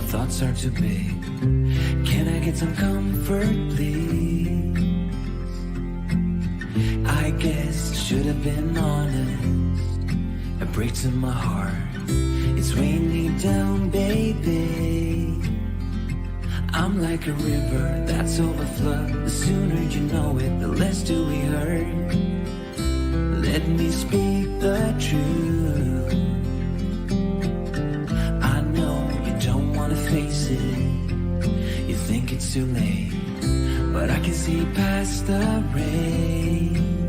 thoughts are too big. Can I get some comfort, please? I guess I should have been honest. It breaks in my heart. It's weighing me down, baby. I'm like a river that's overflowed. The sooner you know it, the less do we hurt. Let me speak the truth. I know you don't want to face it. You think it's too late, but I can see past the rain.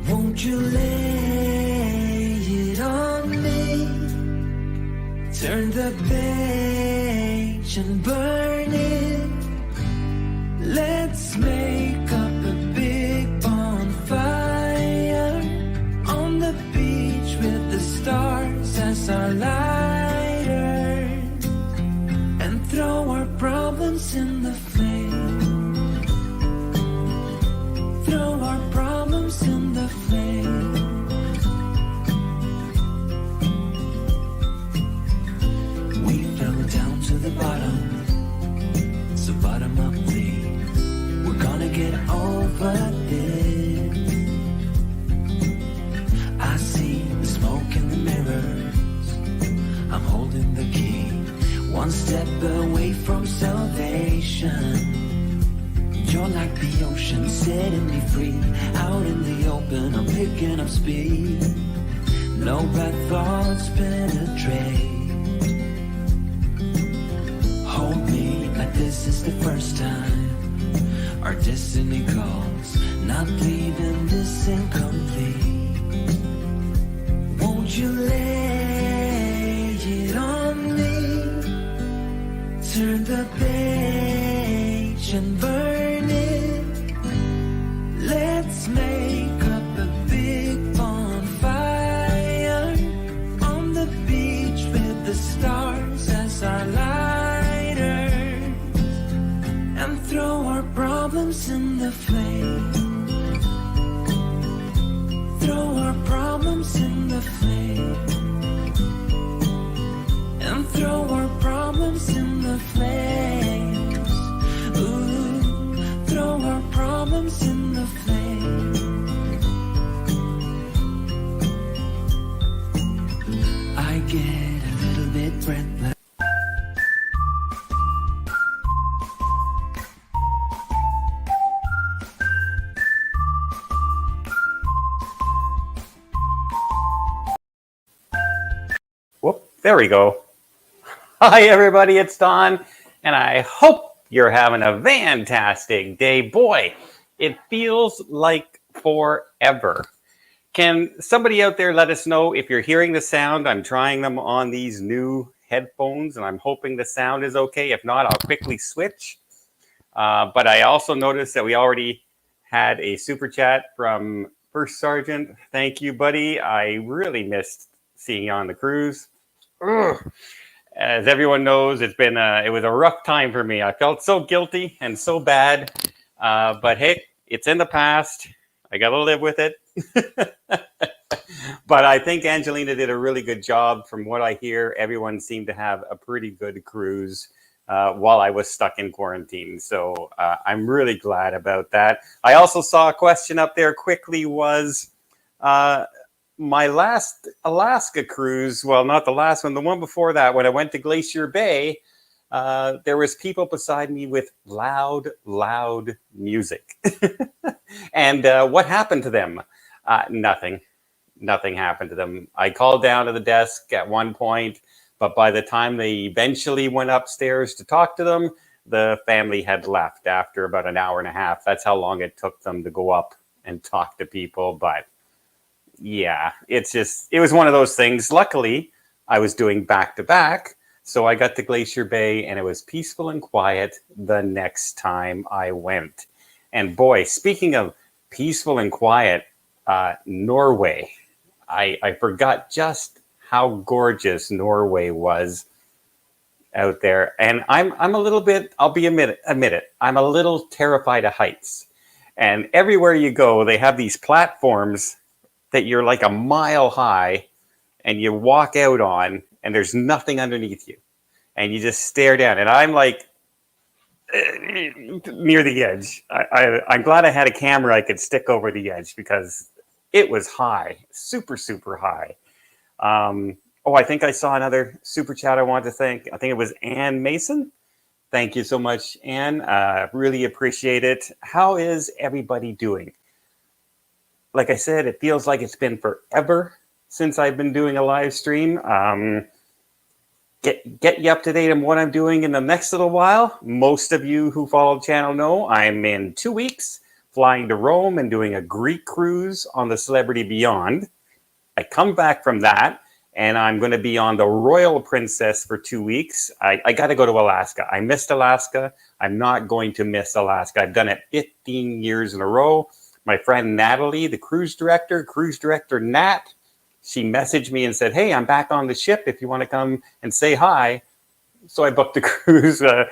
Won't you lay it on me? Turn the page and burn it. Let's make up a big bonfire on the beach with the stars as our lighter, and throw our problems in the flame. Throw our problems in the flame. We fell down to the bottom, so bottom up please. We're gonna get over this. I see the smoke in the mirrors. I'm holding the key, one step away from salvation. You're like the ocean, setting me free. Out in the open, I'm picking up speed. No bad thoughts penetrate. Hold me like this is the first time. Our destiny calls, not leaving this incomplete. Won't you lay it on me? Turn the page and burn it. Let's make up a big bonfire on the beach with the stars as our lighters, and throw our problems in the flame. Throw our problems in the flame. And throw our problems in the flames. Ooh, throw our problems in the flames. I get a little bit breathless. Whoop, there we go. Hi everybody, it's Don, and I hope you're having a fantastic day. Boy, it feels like forever. Can somebody out there let us know if you're hearing the sound? I'm trying them on these new headphones, and I'm hoping the sound is okay. If not, I'll quickly switch. But I also noticed that we already had a super chat from First Sergeant. Thank you, buddy. I really missed seeing you on the cruise. Ugh. As everyone knows, it was a rough time for me. I felt so guilty and so bad, but hey, it's in the past. I got to live with it. But I think Angelina did a really good job. From what I hear, everyone seemed to have a pretty good cruise while I was stuck in quarantine. So I'm really glad about that. I also saw a question up there quickly was, my last Alaska cruise, well, not the last one, the one before that, when I went to Glacier Bay, there was people beside me with loud music. And what happened to them? Nothing happened to them. I called down to the desk at one point, but by the time they eventually went upstairs to talk to them, the family had left after about an hour and a half. That's how long it took them to go up and talk to people. But yeah, it was one of those things. Luckily, I was doing back-to-back, so I got to Glacier Bay, and it was peaceful and quiet the next time I went. And boy, speaking of peaceful and quiet, Norway. I forgot just how gorgeous Norway was out there. And I'm a little bit, admit it, I'm a little terrified of heights. And everywhere you go, they have these platforms that you're like a mile high and you walk out on, and there's nothing underneath you. and you just stare down. And I'm like near the edge. I'm glad I had a camera I could stick over the edge because it was high, super, super high. Oh, I think I saw another super chat I want to thank. I think it was Ann Mason. Thank you so much, Ann. Really appreciate it. How is everybody doing? Like I said, it feels like it's been forever since I've been doing a live stream. Get you up to date on what I'm doing in the next little while. Most of you who follow the channel know I'm in 2 weeks flying to Rome and doing a Greek cruise on the Celebrity Beyond. I come back from that, and I'm going to be on the Royal Princess for 2 weeks. I got to go to Alaska. I missed Alaska. I'm not going to miss Alaska. I've done it 15 years in a row. My friend Natalie, the cruise director Nat, she messaged me and said, hey, I'm back on the ship if you want to come and say hi. So I booked a cruise to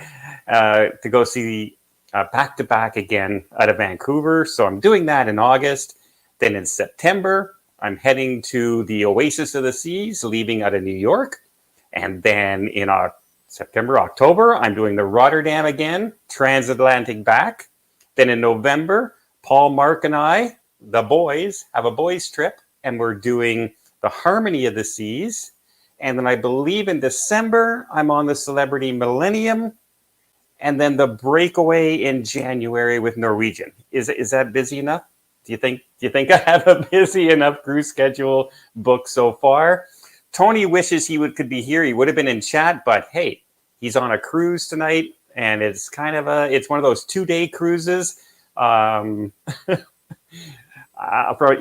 go see back-to-back again out of Vancouver. So I'm doing that in August. Then in September, I'm heading to the Oasis of the Seas, leaving out of New York. And then in September, October, I'm doing the Rotterdam again, transatlantic back. Then in November, Paul, Mark, and I, the boys, have a boys trip, and we're doing the Harmony of the Seas. And then I believe in December, I'm on the Celebrity Millennium, and then the Breakaway in January with Norwegian. Is that busy enough? Do you think I have a busy enough cruise schedule booked so far? Tony wishes he could be here. He would have been in chat, but hey, he's on a cruise tonight, and it's it's one of those 2-day cruises. It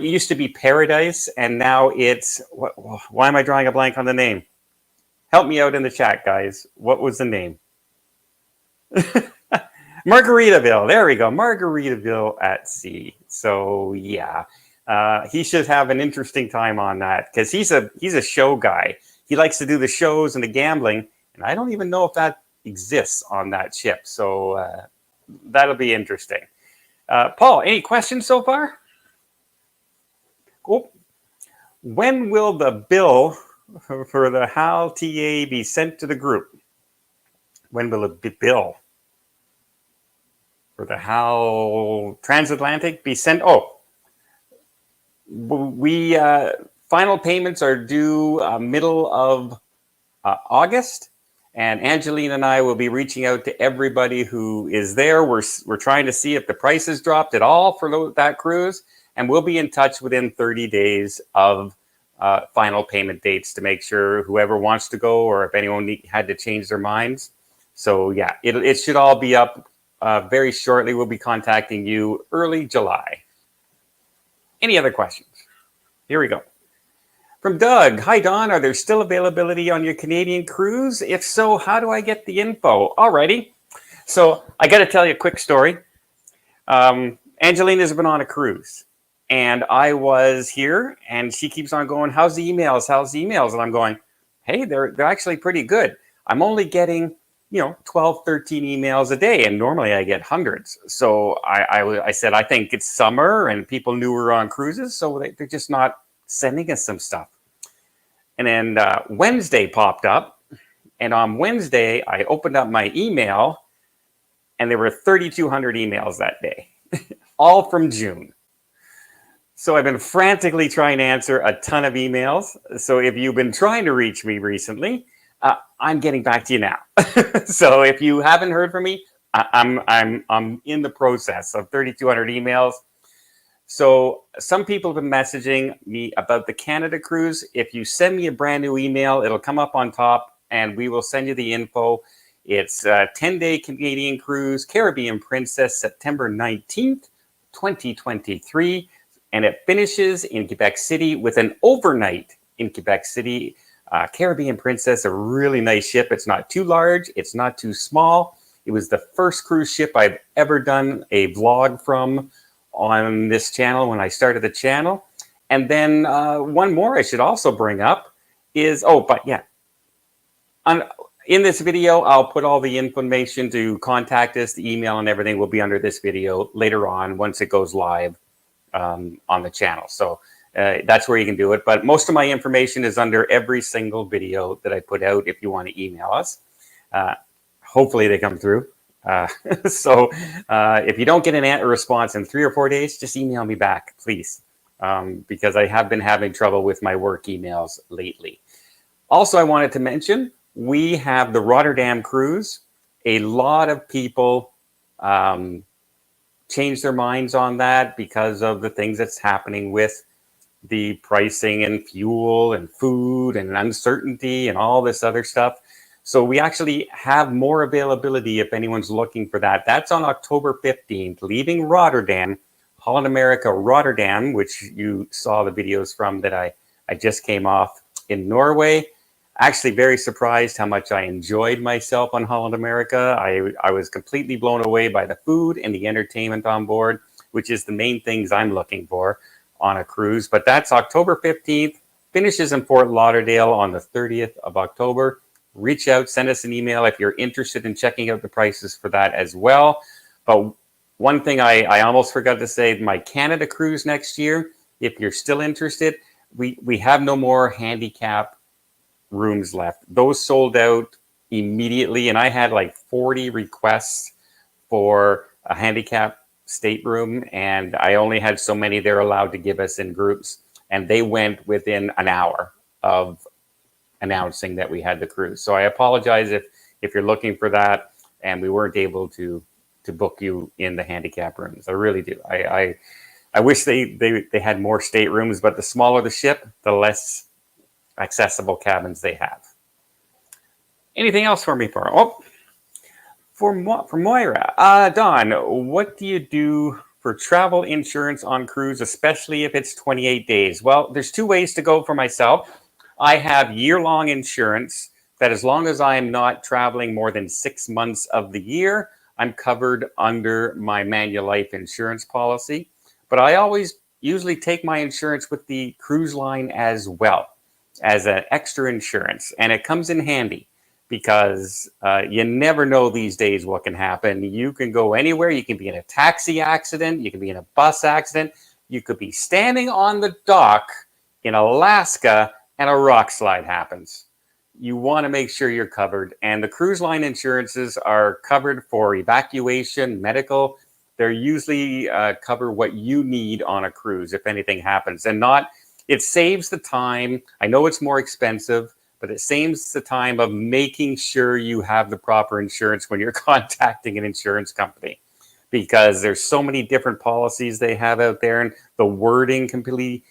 used to be Paradise, and now it's why am I drawing a blank on the name? Help me out in the chat, guys. What was the name? Margaritaville. There we go. Margaritaville at sea. So yeah, he should have an interesting time on that because he's a show guy. He likes to do the shows and the gambling, and I don't even know if that exists on that ship. So that'll be interesting. Paul, any questions so far? Cool. When will the bill for the HAL TA be sent to the group? When will the bill for the HAL Transatlantic be sent? Oh, we final payments are due middle of August, and Angelina and I will be reaching out to everybody who is there. We're trying to see if the prices dropped at all for that cruise, and we'll be in touch within 30 days of final payment dates to make sure whoever wants to go or if anyone had to change their minds. So yeah, it should all be up very shortly. We'll be contacting you early July. Any other questions? Here we go. From Doug. Hi, Don. Are there still availability on your Canadian cruise? If so, how do I get the info? Alrighty. So I got to tell you a quick story. Angelina's been on a cruise, and I was here, and she keeps on going, how's the emails? How's the emails? And I'm going, hey, they're actually pretty good. I'm only getting 12, 13 emails a day, and normally I get hundreds. So I said, I think it's summer and people knew we were on cruises, so they're just not sending us some stuff. And then Wednesday popped up, and on Wednesday I opened up my email, and there were 3,200 emails that day, all from June. So I've been frantically trying to answer a ton of emails. So if you've been trying to reach me recently, I'm getting back to you now. So if you haven't heard from me, I'm in the process of 3,200 emails. So some people have been messaging me about the Canada cruise. If you send me a brand new email, it'll come up on top, and we will send you the info. It's a 10-day Canadian cruise, Caribbean Princess, September 19th, 2023. And it finishes in Quebec City with an overnight in Quebec City. Caribbean Princess, a really nice ship. It's not too large. It's not too small. It was the first cruise ship I've ever done a vlog from on this channel when I started the channel. And then one more I should also bring up is, in this video, I'll put all the information to contact us. The email and everything will be under this video later on once it goes live on the channel. So that's where you can do it. But most of my information is under every single video that I put out if you want to email us. Hopefully they come through. So if you don't get a response in 3 or 4 days, just email me back, please, because I have been having trouble with my work emails lately. Also, I wanted to mention, we have the Rotterdam cruise. A lot of people changed their minds on that because of the things that's happening with the pricing and fuel and food and uncertainty and all this other stuff. So we actually have more availability if anyone's looking for that. That's on October 15th, leaving Rotterdam, Holland America, Rotterdam, which you saw the videos from that I just came off in Norway. Actually very surprised how much I enjoyed myself on Holland America. I was completely blown away by the food and the entertainment on board, which is the main things I'm looking for on a cruise. But that's October 15th, finishes in Fort Lauderdale on the 30th of October. Reach out, send us an email if you're interested in checking out the prices for that as well. But one thing I almost forgot to say, my Canada cruise next year, if you're still interested, we have no more handicap rooms left. Those sold out immediately, and I had like 40 requests for a handicap stateroom, and I only had so many they're allowed to give us in groups, and they went within an hour of announcing that we had the cruise. So I apologize if you're looking for that and we weren't able to book you in the handicap rooms. I really do. I wish they had more staterooms, but the smaller the ship, the less accessible cabins they have. Anything else for me, for Moira? Don, what do you do for travel insurance on cruise, especially if it's 28 days? Well, there's 2 ways to go for myself. I have year-long insurance that as long as I am not traveling more than 6 months of the year, I'm covered under my Manulife insurance policy. But I always usually take my insurance with the cruise line as well, as an extra insurance. And it comes in handy because you never know these days what can happen. You can go anywhere. You can be in a taxi accident. You can be in a bus accident. You could be standing on the dock in Alaska and a rock slide happens. You want to make sure you're covered. And the cruise line insurances are covered for evacuation, medical. They're usually cover what you need on a cruise if anything happens. And it saves the time. I know it's more expensive, but it saves the time of making sure you have the proper insurance when you're contacting an insurance company, because there's so many different policies they have out there, and the wording completely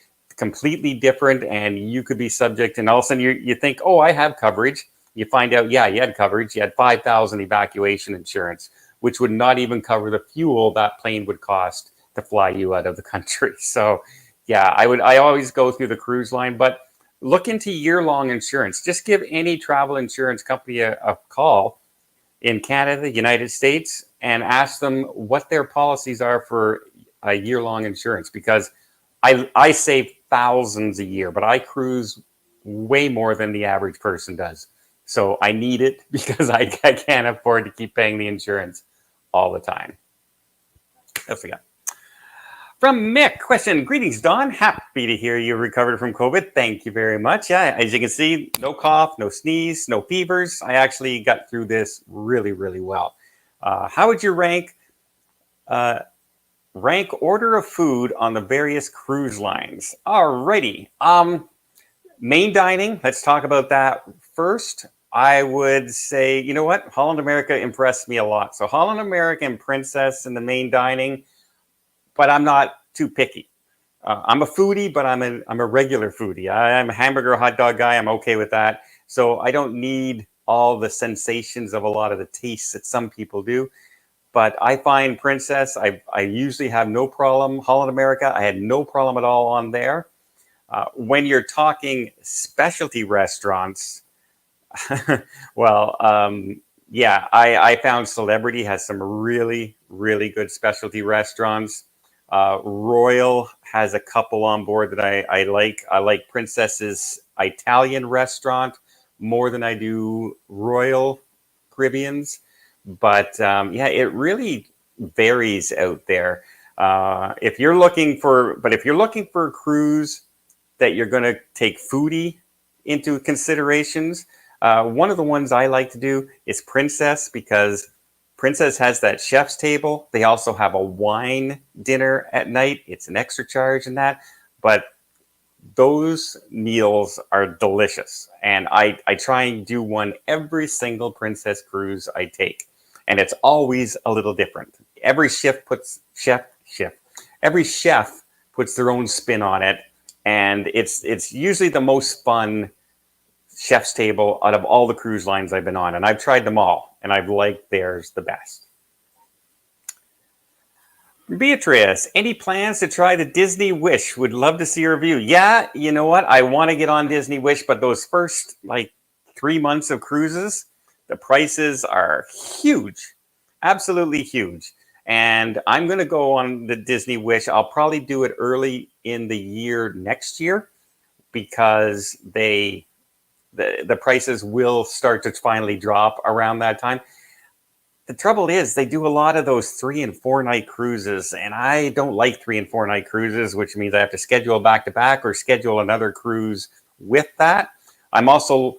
different, and you could be subject, and all of a sudden you think, oh, I have coverage. You find out, yeah, you had coverage. You had 5,000 evacuation insurance, which would not even cover the fuel that plane would cost to fly you out of the country. So yeah, I always go through the cruise line, but look into year-long insurance. Just give any travel insurance company a call in Canada, United States, and ask them what their policies are for a year-long insurance, because I save thousands a year, but I cruise way more than the average person does. So I need it because I can't afford to keep paying the insurance all the time. That's what we got. From Mick, question. Greetings, Don. Happy to hear you recovered from COVID. Thank you very much. Yeah, as you can see, no cough, no sneeze, no fevers. I actually got through this really, really well. How would you rank order of food on the various cruise lines? Alrighty. Main dining, let's talk about that first. I would say, you know what? Holland America impressed me a lot. So Holland America and Princess in the main dining, but I'm not too picky. I'm a foodie, but I'm a regular foodie. I'm a hamburger, hot dog guy. I'm okay with that. So I don't need all the sensations of a lot of the tastes that some people do. But I find Princess, I usually have no problem. Holland America, I had no problem at all on there. When you're talking specialty restaurants, well, yeah, I found Celebrity has some really, really good specialty restaurants. Royal has a couple on board that I like. I like Princess's Italian restaurant more than I do Royal Caribbean's. But yeah, it really varies out there. If you're looking for a cruise that you're going to take foodie into considerations, One of the ones I like to do is Princess, because Princess has that chef's table. They also have a wine dinner at night. It's an extra charge in that, but those meals are delicious. And I try and do one every single Princess cruise I take. And it's always a little different. Every chef puts their own spin on it. And it's usually the most fun chef's table out of all the cruise lines I've been on. And I've tried them all, and I've liked theirs the best. Beatrice, any plans to try the Disney Wish? Would love to see a review. Yeah, you know what? I want to get on Disney Wish, but those first 3 months of cruises, the prices are huge, absolutely huge. And I'm going to go on the Disney Wish. I'll probably do it early in the year next year, because the prices will start to finally drop around that time. The trouble is they do a lot of those 3 and 4 night cruises, and I don't like 3 and 4 night cruises, which means I have to schedule back to back or schedule another cruise with that. I'm also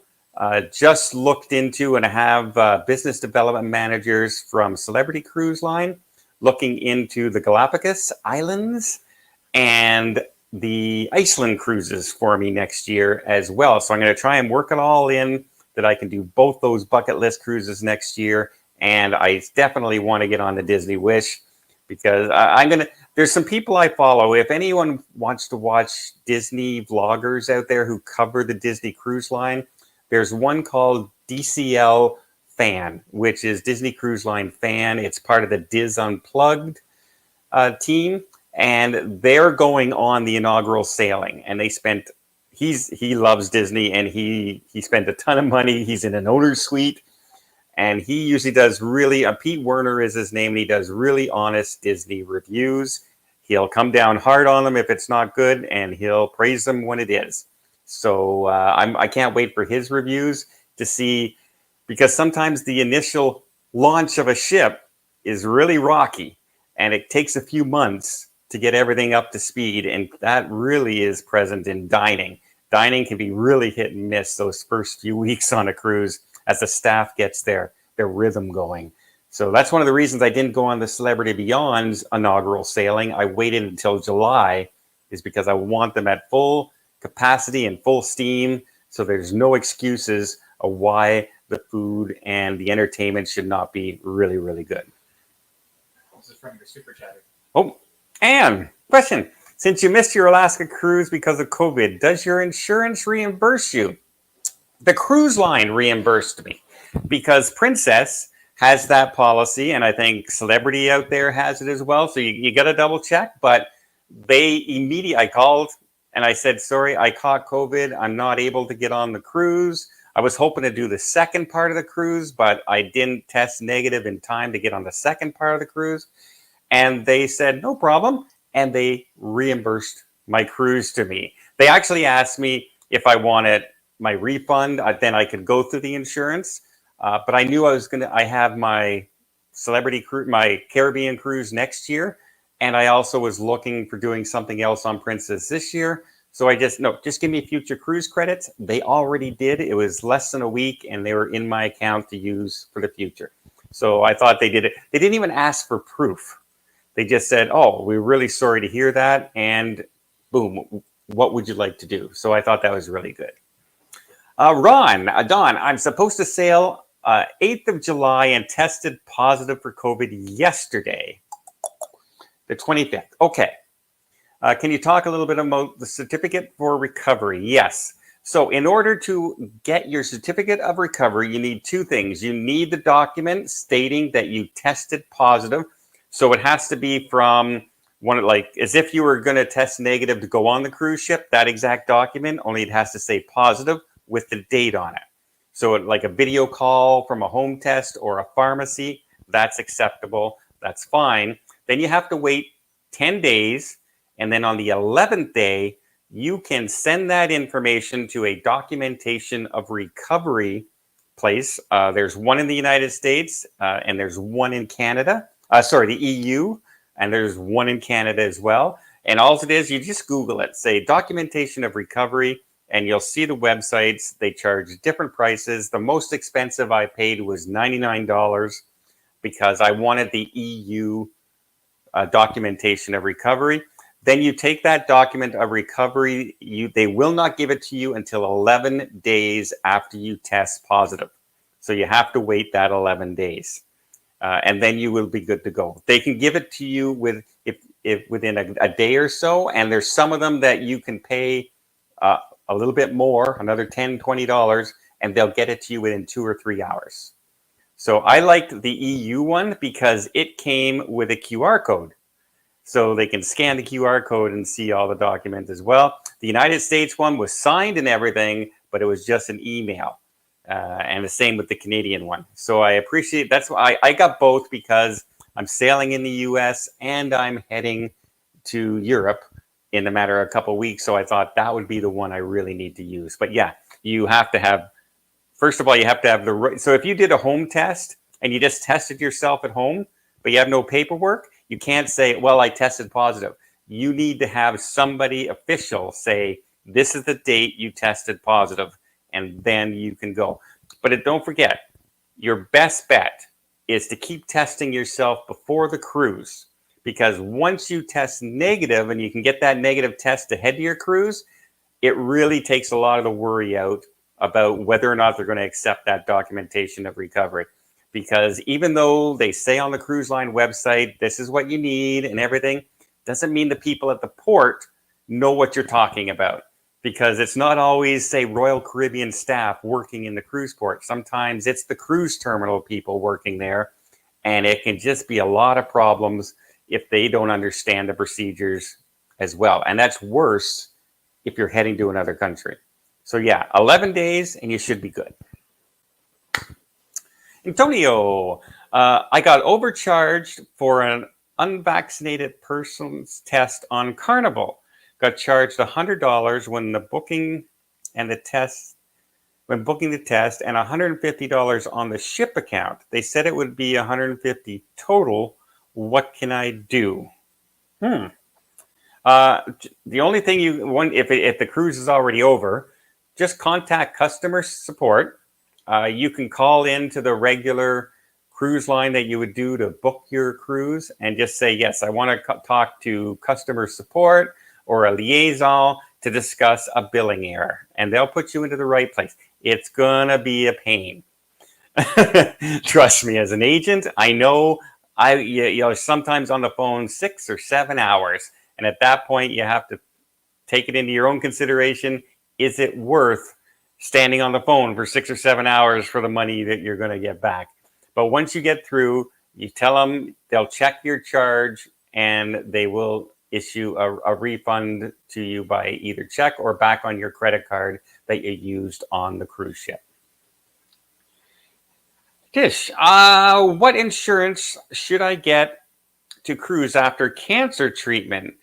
just looked into, and I have business development managers from Celebrity Cruise Line looking into the Galapagos Islands and the Iceland cruises for me next year as well. So I'm going to try and work it all in that I can do both those bucket list cruises next year. And I definitely want to get on the Disney Wish, because there's some people I follow. If anyone wants to watch Disney vloggers out there who cover the Disney Cruise Line, there's one called DCL Fan, which is Disney Cruise Line Fan. It's part of the Diz Unplugged team, and they're going on the inaugural sailing. And he loves Disney, and he spent a ton of money. He's in an owner's suite, and he usually does Pete Werner is his name, and he does really honest Disney reviews. He'll come down hard on them if it's not good, and he'll praise them when it is. So I can't wait for his reviews to see, because sometimes the initial launch of a ship is really rocky, and it takes a few months to get everything up to speed, and that really is present in dining. Dining can be really hit and miss those first few weeks on a cruise as the staff gets their rhythm going. So that's one of the reasons I didn't go on the Celebrity Beyond's inaugural sailing. I waited until July, is because I want them at full capacity and full steam, so there's no excuses of why the food and the entertainment should not be really, really good. This is from your super chatter. Oh, Anne, question. Since you missed your Alaska cruise because of COVID, does your insurance reimburse you? The cruise line reimbursed me, because Princess has that policy, and I think Celebrity out there has it as well. So you got to double check. But I called and I said, sorry, I caught COVID. I'm not able to get on the cruise. I was hoping to do the second part of the cruise, but I didn't test negative in time to get on the second part of the cruise. And they said, no problem. And they reimbursed my cruise to me. They actually asked me if I wanted my refund, then I could go through the insurance. But I knew I have my my Caribbean cruise next year. And I also was looking for doing something else on Princess this year. So just give me future cruise credits. They already did. It was less than a week, and they were in my account to use for the future. So I thought they did it. They didn't even ask for proof. They just said, oh, we're really sorry to hear that. And boom, what would you like to do? So I thought that was really good. Don, I'm supposed to sail 8th of July and tested positive for COVID yesterday, the 25th. Okay. Can you talk a little bit about the certificate for recovery? Yes. So in order to get your certificate of recovery, you need 2 things. You need the document stating that you tested positive. So it has to be from as if you were going to test negative to go on the cruise ship, that exact document, only it has to say positive with the date on it. So like a video call from a home test or a pharmacy, that's acceptable. That's fine. Then you have to wait 10 days. And then on the 11th day, you can send that information to a documentation of recovery place. There's one in the United States and there's one in Canada. The EU, and there's one in Canada as well. And all it is, you just Google it, say documentation of recovery, and you'll see the websites. They charge different prices. The most expensive I paid was $99 because I wanted the EU documentation of recovery. Then you take that document of recovery. They will not give it to you until 11 days after you test positive. So you have to wait that 11 days. And then you will be good to go. They can give it to you within a day or so. And there's some of them that you can pay a little bit more, another $10, $20, and they'll get it to you within 2 or 3 hours. So I liked the EU one because it came with a QR code. So they can scan the QR code and see all the documents as well. The United States one was signed and everything, but it was just an email. And the same with the Canadian one. So I appreciate, that's why I got both, because I'm sailing in the US and I'm heading to Europe in a matter of a couple of weeks. So I thought that would be the one I really need to use. But yeah, you have to have, first of all, you have to have the right. So if you did a home test and you just tested yourself at home, but you have no paperwork, you can't say, well, I tested positive. You need to have somebody official say, this is the date you tested positive, and then you can go. But don't forget, your best bet is to keep testing yourself before the cruise, because once you test negative and you can get that negative test ahead of your cruise, it really takes a lot of the worry out about whether or not they're going to accept that documentation of recovery. Because even though they say on the cruise line website, this is what you need and everything, doesn't mean the people at the port know what you're talking about. Because it's not always, say, Royal Caribbean staff working in the cruise port. Sometimes it's the cruise terminal people working there. And it can just be a lot of problems if they don't understand the procedures as well. And that's worse if you're heading to another country. So yeah, 11 days and you should be good. Antonio, I got overcharged for an unvaccinated person's test on Carnival. Got charged $100 when booking the test, and $150 on the ship account. They said it would be $150 total. What can I do? The only thing if the cruise is already over, just contact customer support. You can call in to the regular cruise line that you would do to book your cruise and just say, yes, I want to talk to customer support or a liaison to discuss a billing error. And they'll put you into the right place. It's going to be a pain. Trust me, as an agent, I know sometimes on the phone 6 or 7 hours. And at that point, you have to take it into your own consideration. Is it worth standing on the phone for 6 or 7 hours for the money that you're going to get back? But once you get through, you tell them, they'll check your charge and they will issue a refund to you by either check or back on your credit card that you used on the cruise ship. Tish, what insurance should I get to cruise after cancer treatment?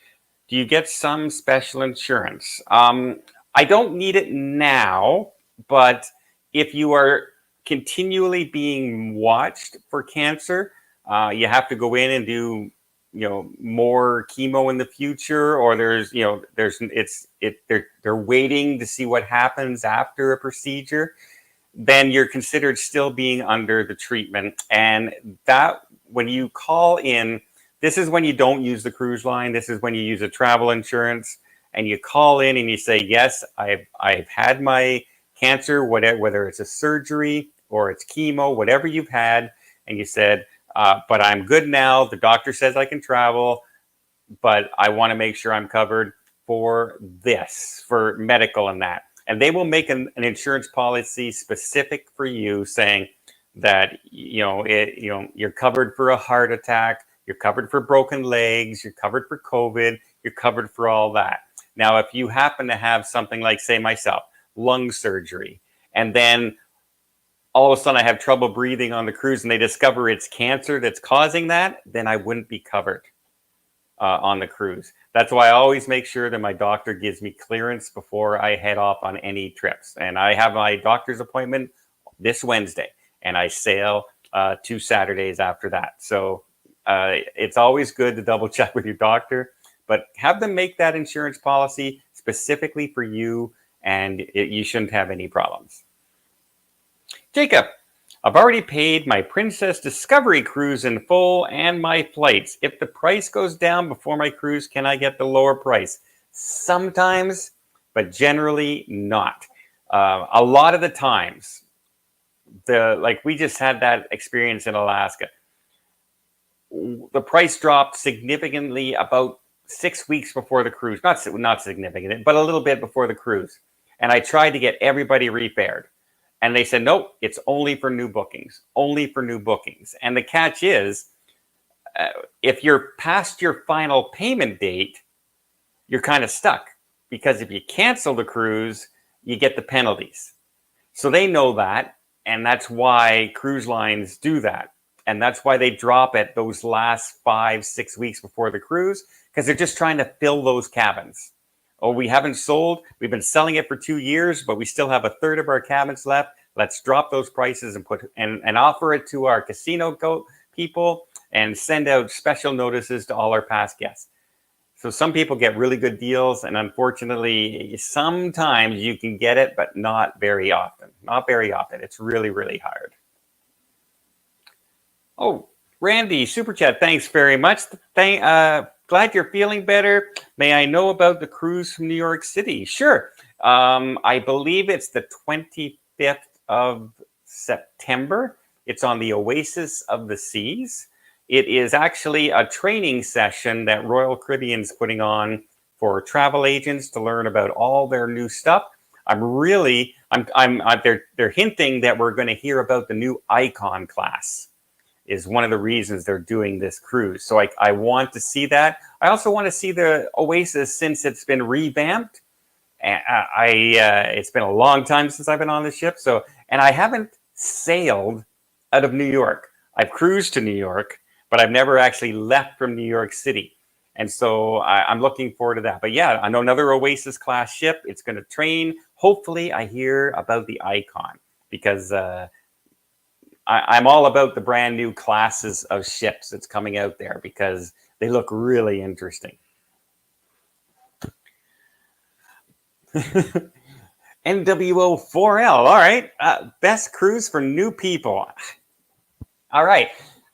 Do you get some special insurance? I don't need it now, but if you are continually being watched for cancer, you have to go in and do more chemo in the future, or they're waiting to see what happens after a procedure, then you're considered still being under the treatment. And that, when you call in, this is when you don't use the cruise line. This is when you use a travel insurance, and you call in and you say, yes, I've had my cancer, whether it's a surgery or it's chemo, whatever you've had, and you said, but I'm good now. The doctor says I can travel, but I want to make sure I'm covered for this, for medical and that. And they will make an insurance policy specific for you, saying that you're covered for a heart attack, you're covered for broken legs, you're covered for COVID, you're covered for all that. Now, if you happen to have something like, say, myself, lung surgery, and then all of a sudden I have trouble breathing on the cruise and they discover it's cancer that's causing that, then I wouldn't be covered on the cruise. That's why I always make sure that my doctor gives me clearance before I head off on any trips. And I have my doctor's appointment this Wednesday, and I sail 2 Saturdays after that. So it's always good to double check with your doctor, but have them make that insurance policy specifically for you and you shouldn't have any problems. Jacob, I've already paid my Princess Discovery cruise in full and my flights. If the price goes down before my cruise, can I get the lower price? Sometimes, but generally not. A lot of the times, like we just had that experience in Alaska. The price dropped significantly about 6 weeks before the cruise. Not significant, but a little bit before the cruise. And I tried to get everybody refared. And they said, nope, it's only for new bookings, only for new bookings. And the catch is, if you're past your final payment date, you're kind of stuck. Because if you cancel the cruise, you get the penalties. So they know that, and that's why cruise lines do that. And that's why they drop it those last 5-6 weeks before the cruise, because they're just trying to fill those cabins. Oh, we haven't sold. We've been selling it for 2 years, but we still have a third of our cabins left. Let's drop those prices and offer it to our casino people and send out special notices to all our past guests. So some people get really good deals, and unfortunately, sometimes you can get it, but not very often. Not very often. It's really, really hard. Oh, Randy, Super Chat, thanks very much. Glad you're feeling better. May I know about the cruise from New York City? Sure. I believe it's the 25th of September. It's on the Oasis of the Seas. It is actually a training session that Royal Caribbean's putting on for travel agents to learn about all their new stuff. They're hinting that we're going to hear about the new Icon class. Is one of the reasons they're doing this cruise. So I want to see that. I also want to see the Oasis since it's been revamped. It's been a long time since I've been on the ship. And I haven't sailed out of New York. I've cruised to New York, but I've never actually left from New York City. And so I'm looking forward to that. But yeah, I know another Oasis class ship. It's going to train. Hopefully I hear about the Icon, because I'm all about the brand new classes of ships that's coming out there, because they look really interesting. NWO4L, all right. Best cruise for new people. All right.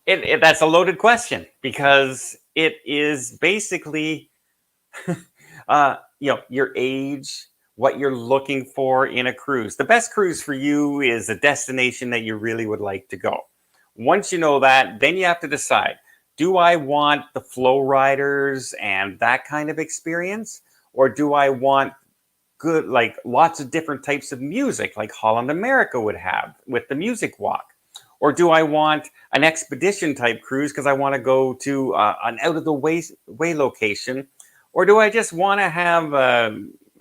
That's a loaded question, because it is basically, your age, what you're looking for in a cruise. The best cruise for you is a destination that you really would like to go. Once you know that, then you have to decide, do I want the flow riders and that kind of experience? Or do I want good, like lots of different types of music like Holland America would have with the music walk? Or do I want an expedition type cruise because I want to go to an out of the way location? Or do I just want to have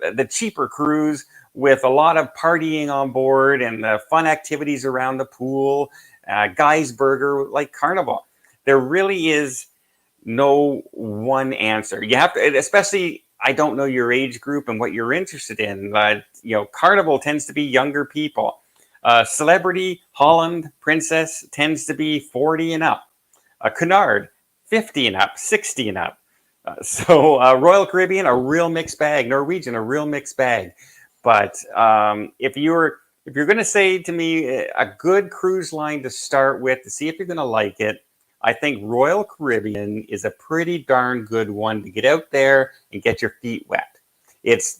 the cheaper cruise with a lot of partying on board and fun activities around the pool, Guy's Burger, like Carnival? There really is no one answer. You have to, especially, I don't know your age group and what you're interested in. Carnival tends to be younger people. Celebrity, Holland, Princess tends to be 40 and up. Cunard, 50 and up, 60 and up. Royal Caribbean, a real mixed bag. Norwegian, a real mixed bag. But if you're going to say to me a good cruise line to start with to see if you're going to like it, I think Royal Caribbean is a pretty darn good one to get out there and get your feet wet.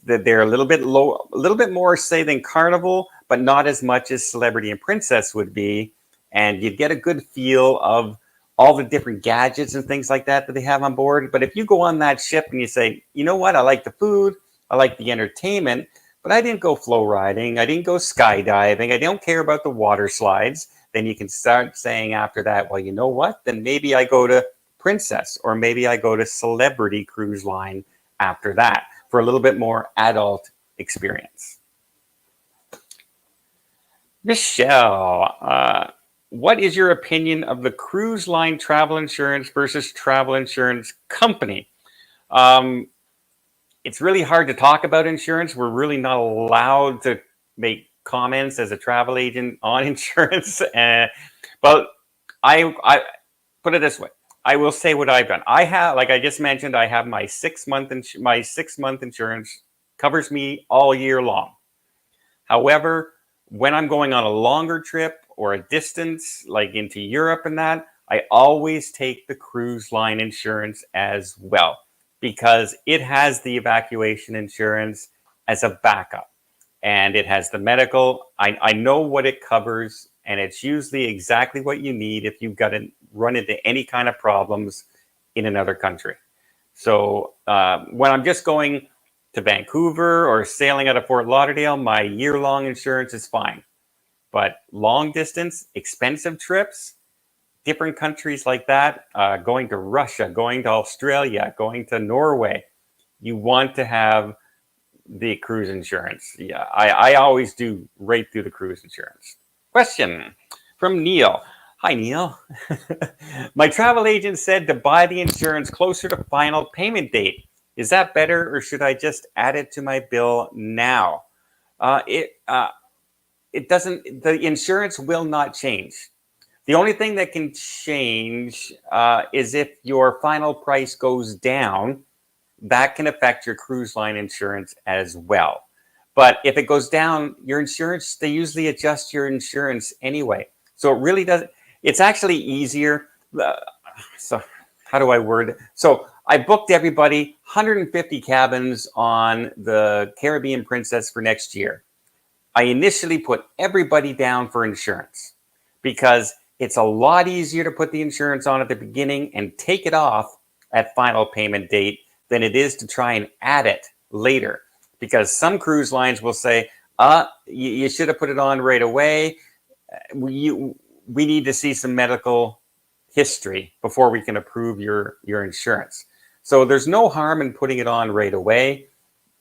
They're a little bit low, a little bit more, say, than Carnival, but not as much as Celebrity and Princess would be. And you'd get a good feel of all the different gadgets and things like that they have on board. But if you go on that ship and you say, you know what, I like the food, I like the entertainment, but I didn't go flow riding, I didn't go skydiving, I don't care about the water slides, then you can start saying after that, well, you know what, then maybe I go to Princess, or maybe I go to Celebrity Cruise Line after that for a little bit more adult experience. Michelle, what is your opinion of the cruise line travel insurance versus travel insurance company? It's really hard to talk about insurance. We're really not allowed to make comments as a travel agent on insurance. But I put it this way. I will say what I've done. I have, like I just mentioned, I have my 6 month insurance covers me all year long. However, when I'm going on a longer trip or a distance, like into Europe and that, I always take the cruise line insurance as well, because it has the evacuation insurance as a backup, and it has the medical. I know what it covers, and it's usually exactly what you need if you've got to run into any kind of problems in another country. So when I'm just going to Vancouver or sailing out of Fort Lauderdale, my year-long insurance is fine. But long distance, expensive trips, different countries like that, going to Russia, going to Australia, going to Norway, you want to have the cruise insurance. Yeah, I always do right through the cruise insurance. Question from Neil. Hi, Neil. My travel agent said to buy the insurance closer to final payment date. Is that better, or should I just add it to my bill now? It doesn't. The insurance will not change. The only thing that can change is if your final price goes down. That can affect your cruise line insurance as well. But if it goes down, your insurance, they usually adjust your insurance anyway. So it really doesn't. It's actually easier. So how do I word it? So I booked everybody 150 cabins on the Caribbean Princess for next year. I initially put everybody down for insurance because it's a lot easier to put the insurance on at the beginning and take it off at final payment date than it is to try and add it later. Because some cruise lines will say, you should have put it on right away. We need to see some medical history before we can approve your insurance. So there's no harm in putting it on right away.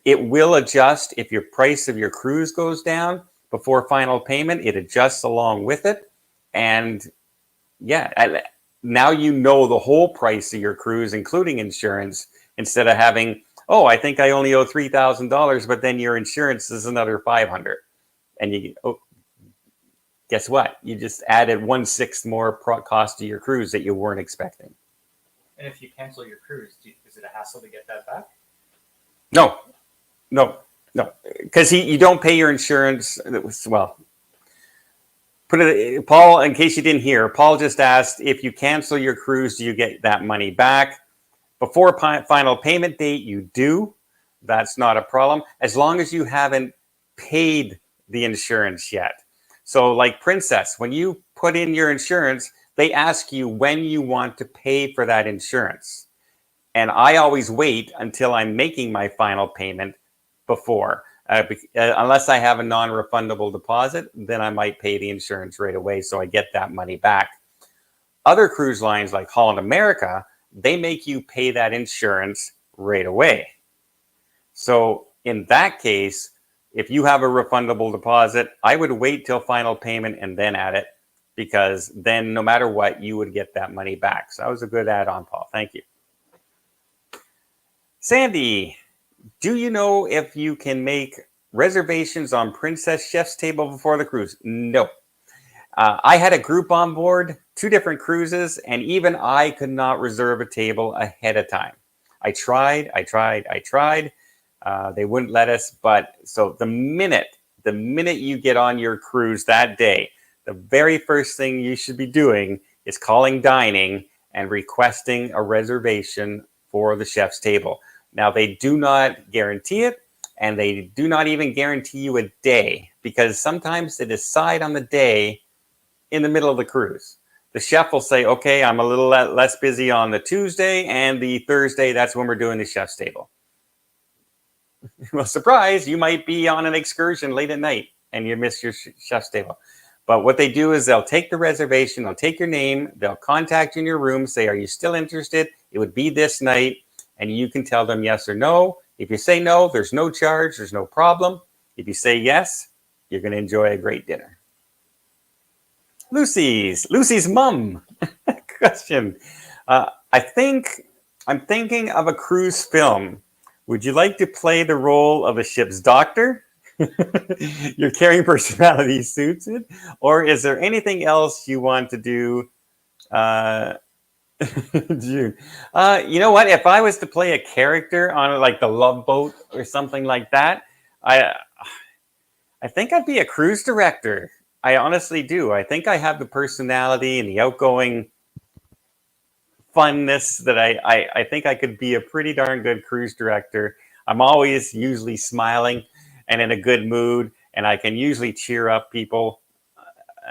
It will adjust if your price of your cruise goes down before final payment. It adjusts along with it. And yeah, now you know the whole price of your cruise, including insurance, instead of having, oh, I think I only owe $3,000, but then your insurance is another $500. And you, guess what? You just added 1/6 more cost to your cruise that you weren't expecting. And if you cancel your cruise, is it a hassle to get that back? No, because you don't pay your insurance. Well, Paul, in case you didn't hear, Paul just asked, if you cancel your cruise, do you get that money back? Before final payment date, you do. That's not a problem, as long as you haven't paid the insurance yet. So like Princess, when you put in your insurance, they ask you when you want to pay for that insurance. And I always wait until I'm making my final payment before. Unless I have a non-refundable deposit, then I might pay the insurance right away so I get that money back. Other cruise lines like Holland America, they make you pay that insurance right away. So in that case, if you have a refundable deposit, I would wait till final payment and then add it, because then no matter what, you would get that money back. So that was a good add-on, Paul. Thank you. Sandy, do you know if you can make reservations on Princess Chef's Table before the cruise? No. I had a group on board, 2 different cruises, and even I could not reserve a table ahead of time. I tried. They wouldn't let us. But so the minute you get on your cruise that day, the very first thing you should be doing is calling dining and requesting a reservation for the chef's table. Now, they do not guarantee it, and they do not even guarantee you a day, because sometimes they decide on the day in the middle of the cruise. The chef will say, okay, I'm a little less busy on the Tuesday, and the Thursday, that's when we're doing the chef's table. Well, surprise, you might be on an excursion late at night and you miss your chef's table. But what they do is they'll take the reservation, they'll take your name, they'll contact you in your room, say, are you still interested? It would be this night. And you can tell them yes or no. If you say no, there's no charge, there's no problem. If you say yes, you're going to enjoy a great dinner. Lucy's mom. Question. I'm thinking of a cruise film. Would you like to play the role of a ship's doctor? Your caring personality suits it. Or is there anything else you want to do? June. You know what? If I was to play a character on like the Love Boat or something like that, I think I'd be a cruise director. I honestly do. I think I have the personality and the outgoing funness that I think I could be a pretty darn good cruise director. I'm always usually smiling and in a good mood, and I can usually cheer up people.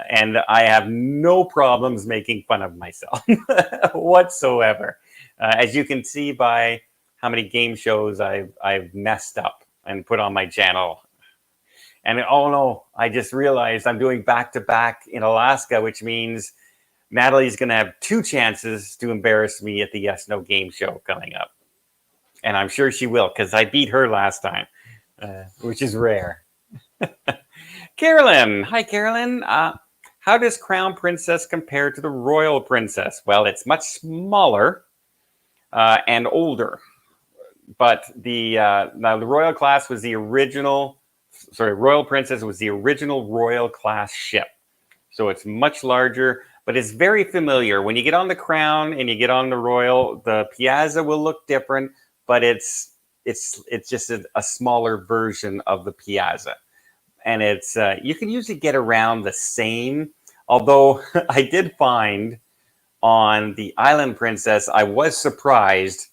And I have no problems making fun of myself whatsoever. As you can see by how many game shows I've messed up and put on my channel. And oh no, I just realized I'm doing back-to-back in Alaska, which means Natalie's going to have 2 chances to embarrass me at the Yes No Game show coming up. And I'm sure she will, because I beat her last time, which is rare. Carolyn. Hi, Carolyn. How does Crown Princess compare to the Royal Princess? Well, it's much smaller and older. But now the Royal class was the original, Royal Princess was the original Royal class ship. So it's much larger, but it's very familiar. When you get on the Crown and you get on the Royal, the Piazza will look different, but it's just a smaller version of the Piazza. And it's you can usually get around the same. Although I did find on the Island Princess, I was surprised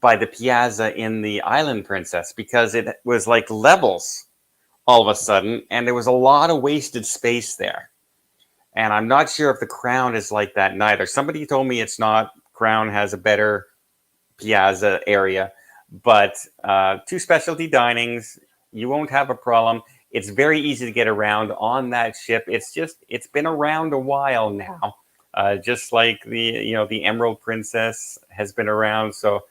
by the Piazza in the Island Princess because it was like levels all of a sudden, and there was a lot of wasted space there. And I'm not sure if the Crown is like that neither. Somebody told me it's not. Crown has a better Piazza area, but 2 specialty dinings, you won't have a problem. It's very easy to get around on that ship. It's been around a while now, just like the Emerald Princess has been around. So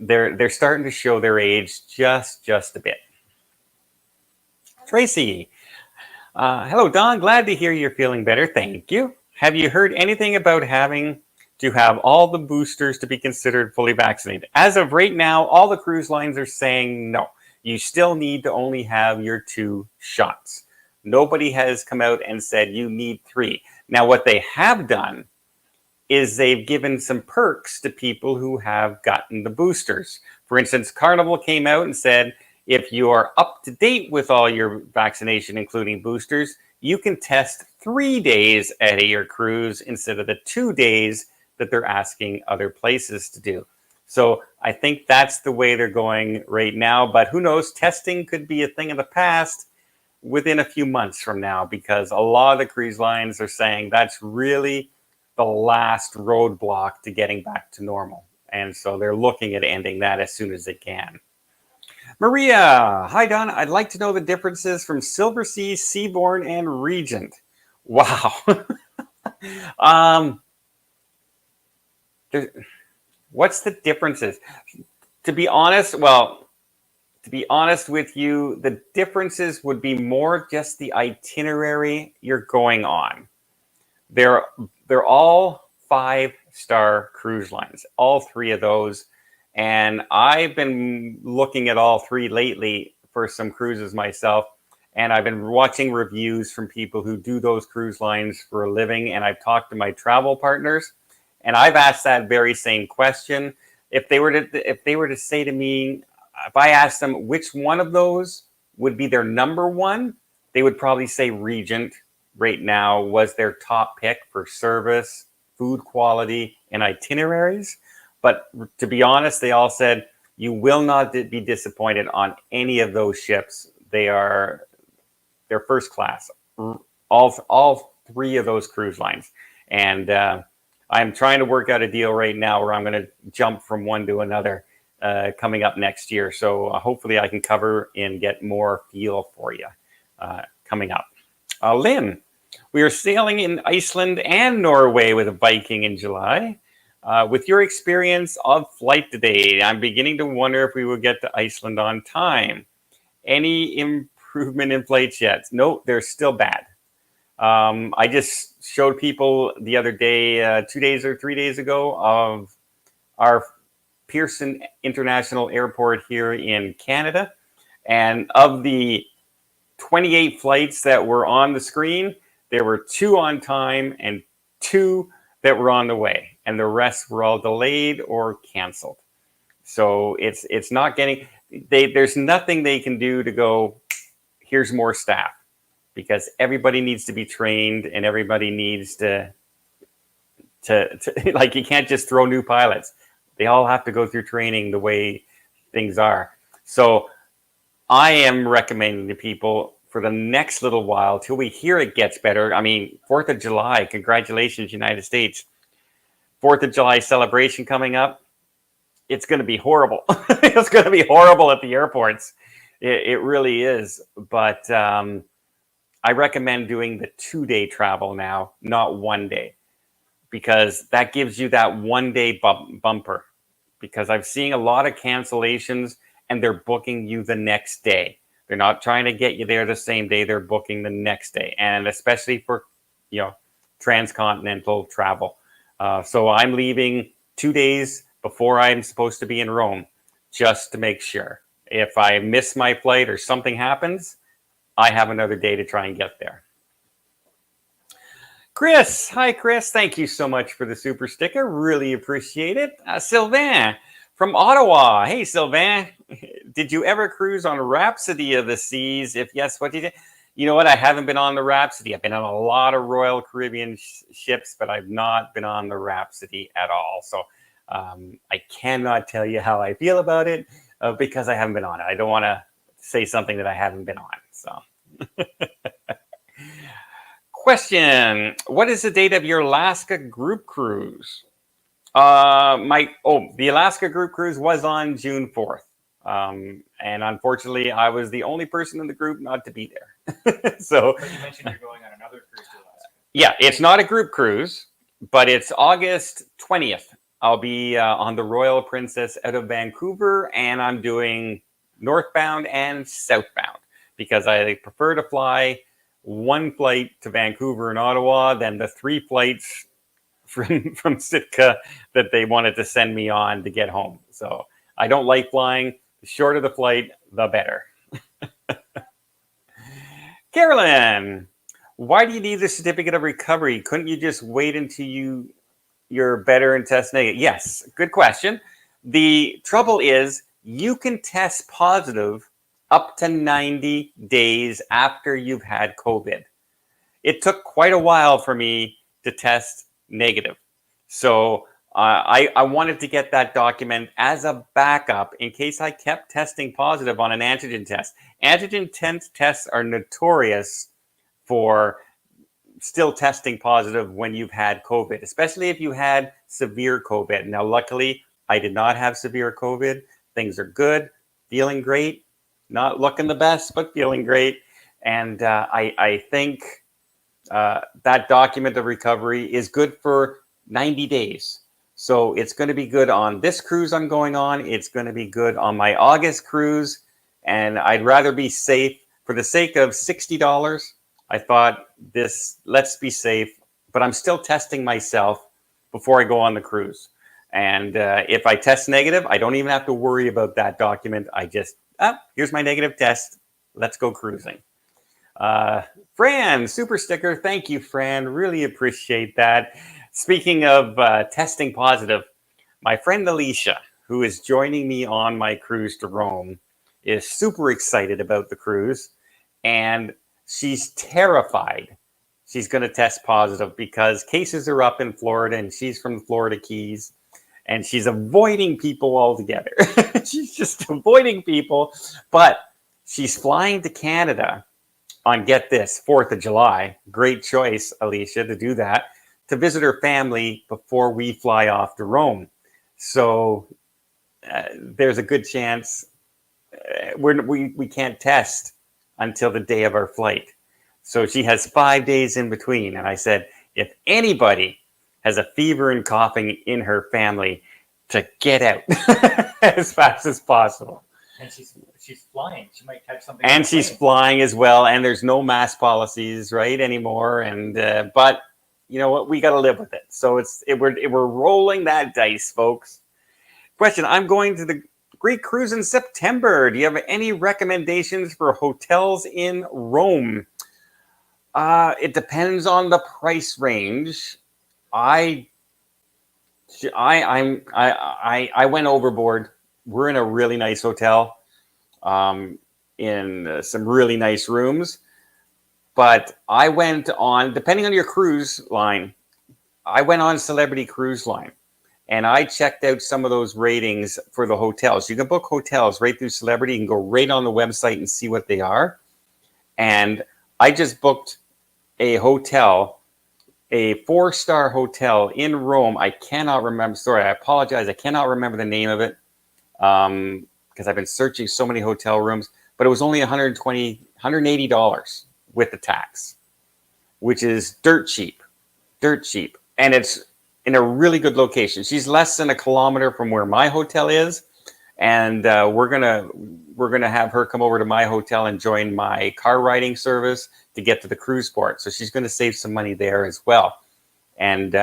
they're starting to show their age just a bit. Tracy, hello, Don. Glad to hear you're feeling better. Thank you. Have you heard anything about having to have all the boosters to be considered fully vaccinated? As of right now, all the cruise lines are saying no. You still need to only have your 2 shots. Nobody has come out and said you need 3. Now, what they have done is they've given some perks to people who have gotten the boosters. For instance, Carnival came out and said, if you are up to date with all your vaccination, including boosters, you can test 3 days at your cruise instead of the 2 days that they're asking other places to do. So I think that's the way they're going right now. But who knows? Testing could be a thing of the past within a few months from now, because a lot of the cruise lines are saying that's really the last roadblock to getting back to normal. And so they're looking at ending that as soon as they can. Maria, hi, Don. I'd like to know the differences from Silversea, Seabourn, and Regent. Wow. What's the differences? To be honest with you, the differences would be more just the itinerary you're going on. They're all 5-star cruise lines, all 3 of those. And I've been looking at all 3 lately for some cruises myself. And I've been watching reviews from people who do those cruise lines for a living. And I've talked to my travel partners, and I've asked that very same question. If they were to say to me, if I asked them which one of those would be their number 1, they would probably say Regent right now was their top pick for service, food quality, and itineraries. But to be honest, they all said you will not be disappointed on any of those ships. They're first class, all 3 of those cruise lines. And I'm trying to work out a deal right now where I'm going to jump from one to another coming up next year. So hopefully I can cover and get more feel for you coming up. Lynn, we are sailing in Iceland and Norway with a Viking in July. With your experience of flight today, I'm beginning to wonder if we will get to Iceland on time. Any improvement in flights yet? No, they're still bad. I just showed people the other day, 2 days or 3 days ago, of our Pearson International Airport here in Canada. And of the 28 flights that were on the screen, there were 2 on time and 2 that were on the way. And the rest were all delayed or canceled. So it's not getting, there's nothing they can do to go, here's more staff, because everybody needs to be trained and everybody needs to like, you can't just throw new pilots. They all have to go through training the way things are. So I am recommending to people for the next little while till we hear it gets better. I mean, 4th of July, congratulations, United States. 4th of July celebration coming up. It's going to be horrible. It's going to be horrible at the airports. It really is. But I recommend doing the 2-day travel now, not 1 day, because that gives you that 1 day bumper. Because I've seen a lot of cancellations and they're booking you the next day. They're not trying to get you there the same day. They're booking the next day. And especially for, transcontinental travel. So I'm leaving 2 days before I'm supposed to be in Rome, just to make sure. If I miss my flight or something happens, I have another day to try and get there. Chris, hi Chris. Thank you so much for the super sticker. Really appreciate it. Sylvain from Ottawa. Hey Sylvain, did you ever cruise on Rhapsody of the Seas? If yes, what did you do? You know what? I haven't been on the Rhapsody. I've been on a lot of Royal Caribbean ships, but I've not been on the Rhapsody at all. So I cannot tell you how I feel about it because I haven't been on it. I don't want to say something that I haven't been on. So. Question: what is the date of your Alaska group cruise? The Alaska group cruise was on June 4th. And unfortunately, I was the only person in the group not to be there. So, but you mentioned you're going on another cruise to Alaska. Yeah, it's not a group cruise, but it's August 20th. I'll be on the Royal Princess out of Vancouver, and I'm doing northbound and southbound because I prefer to fly one flight to Vancouver and Ottawa than the 3 flights from Sitka that they wanted to send me on to get home. So I don't like flying. The shorter the flight, the better. Carolyn, why do you need the certificate of recovery? Couldn't you just wait until you're better and test negative? Yes, good question. The trouble is you can test positive up to 90 days after you've had COVID. It took quite a while for me to test negative. So I wanted to get that document as a backup in case I kept testing positive on an antigen test. Antigen tests are notorious for still testing positive when you've had COVID, especially if you had severe COVID. Now, luckily, I did not have severe COVID. Things are good, feeling great. Not looking the best, but feeling great. And I think that document of recovery is good for 90 days. So it's going to be good on this cruise I'm going on. It's going to be good on my August cruise. And I'd rather be safe. For the sake of $60, I thought let's be safe. But I'm still testing myself before I go on the cruise. And if I test negative, I don't even have to worry about that document. I just, here's my negative test. Let's go cruising. Fran, super sticker. Thank you, Fran. Really appreciate that. Speaking of testing positive, my friend Alicia, who is joining me on my cruise to Rome, is super excited about the cruise. And she's terrified she's going to test positive because cases are up in Florida and she's from the Florida Keys. And she's avoiding people altogether. She's just avoiding people. But she's flying to Canada on, get this, 4th of July. Great choice, Alicia, to do that, to visit her family before we fly off to Rome. So there's a good chance we can't test until the day of our flight. So she has 5 days in between. And I said, if anybody has a fever and coughing in her family, to get out as fast as possible. And she's flying. She might catch something. And she's flying as well. And there's no mask policies, right, anymore. And but you know what? We got to live with it. So we're rolling that dice, folks. Question: I'm going to the Greek cruise in September. Do you have any recommendations for hotels in Rome? It depends on the price range. I went overboard. We're in a really nice hotel. in some really nice rooms. But I went on, depending on your cruise line, I went on Celebrity Cruise Line, and I checked out some of those ratings for the hotels. You can book hotels right through Celebrity. You can go right on the website and see what they are. And I just booked a hotel, a 4-star hotel in Rome. I cannot remember. Sorry, I apologize. I cannot remember the name of it because I've been searching so many hotel rooms. But it was only $180 with the tax, which is dirt cheap. And it's in a really good location. She's less than a kilometer from where my hotel is. And we're gonna have her come over to my hotel and join my car riding service to get to the cruise port. So she's gonna save some money there as well. And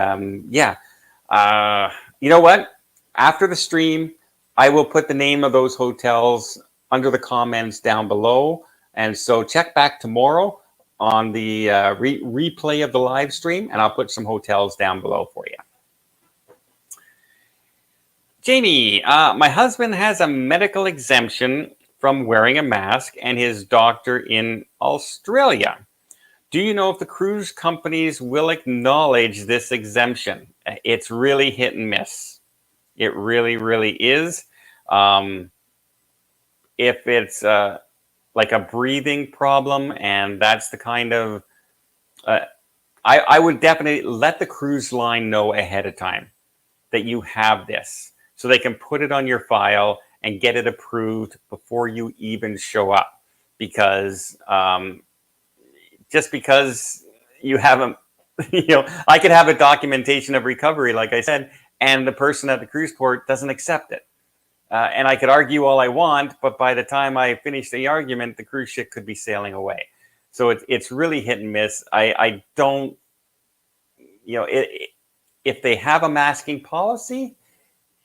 you know what? After the stream, I will put the name of those hotels under the comments down below. And so check back tomorrow on the replay of the live stream, and I'll put some hotels down below for you. Jamie, my husband has a medical exemption from wearing a mask and his doctor in Australia. Do you know if the cruise companies will acknowledge this exemption? It's really hit and miss. It really, really is. If it's like a breathing problem, and that's the kind of, I would definitely let the cruise line know ahead of time that you have this, so they can put it on your file and get it approved before you even show up. Because just because you haven't, I could have a documentation of recovery, like I said, and the person at the cruise port doesn't accept it. And I could argue all I want, but by the time I finish the argument, the cruise ship could be sailing away. So it's really hit and miss. I don't, if they have a masking policy,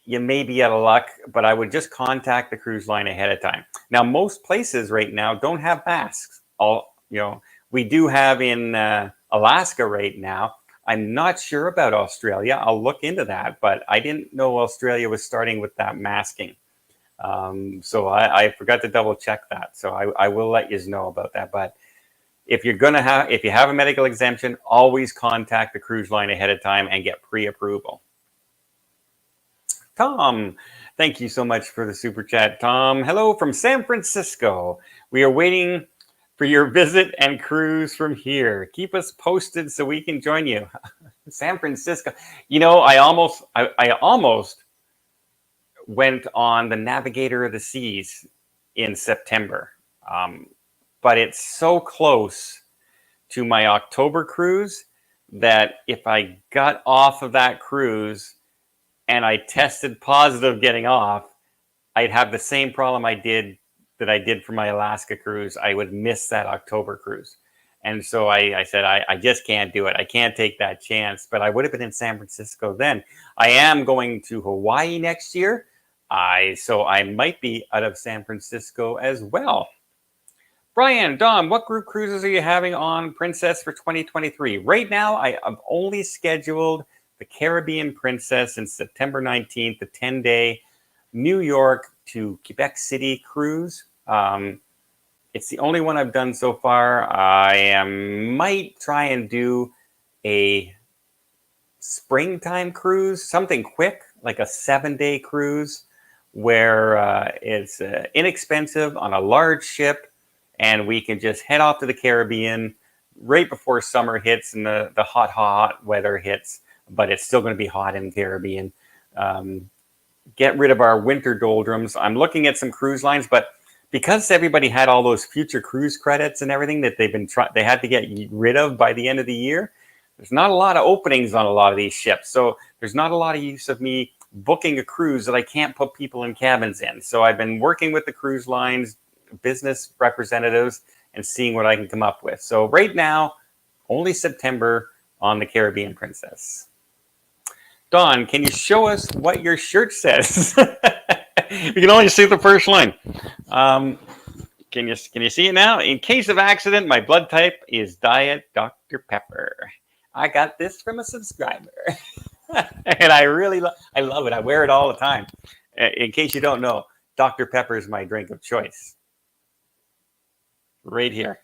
you may be out of luck, but I would just contact the cruise line ahead of time. Now, most places right now don't have masks. We do have in Alaska right now. I'm not sure about Australia. I'll look into that, but I didn't know Australia was starting with that masking. So I forgot to double check that. So I will let you know about that. But if you have a medical exemption, always contact the cruise line ahead of time and get pre-approval. Tom, thank you so much for the super chat. Tom, hello from San Francisco. We are waiting for your visit and cruise from here. Keep us posted so we can join you. San Francisco. I almost went on the Navigator of the Seas in September. But it's so close to my October cruise that if I got off of that cruise and I tested positive getting off, I'd have the same problem I did for my Alaska cruise. I would miss that October cruise. And so I said, I just can't do it. I can't take that chance. But I would have been in San Francisco then. I am going to Hawaii next year. So I might be out of San Francisco as well. Brian, Dom, what group cruises are you having on Princess for 2023? Right now, I have only scheduled the Caribbean Princess in September 19th, the 10-day New York to Quebec City cruise. It's the only one I've done so far. I might try and do a springtime cruise, something quick, like a 7-day cruise where it's inexpensive on a large ship, and we can just head off to the Caribbean right before summer hits and the hot weather hits, but it's still going to be hot in the Caribbean. Get rid of our winter doldrums. I'm looking at some cruise lines, but because everybody had all those future cruise credits and everything that they had to get rid of by the end of the year, there's not a lot of openings on a lot of these ships. So there's not a lot of use of me booking a cruise that I can't put people in cabins in. So I've been working with the cruise lines, business representatives, and seeing what I can come up with. So right now, only September on the Caribbean Princess. Don, can you show us what your shirt says? You can only see the first line. Can you see it now? In case of accident, my blood type is Diet Dr. Pepper. I got this from a subscriber. And I love it. I wear it all the time. In case you don't know, Dr. Pepper is my drink of choice. Right here.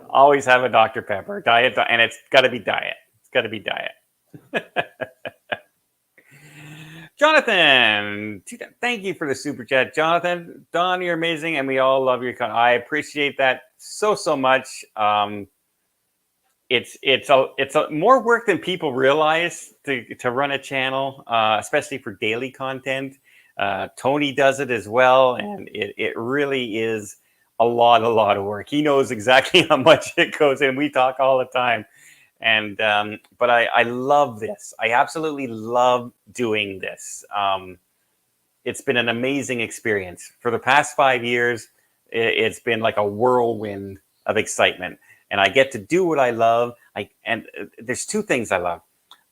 Always have a Dr. Pepper. Diet, and it's got to be diet. It's got to be diet. Jonathan, thank you for the super chat. Jonathan, Don, you're amazing, and we all love your content. I appreciate that so much. It's a more work than people realize to run a channel, especially for daily content. Tony does it as well, and it really is a lot of work. He knows exactly how much it goes in. We talk all the time. And but I love this. I absolutely love doing this. It's been an amazing experience. For the past 5 years, it's been like a whirlwind of excitement. And I get to do what I love. And there's two things I love.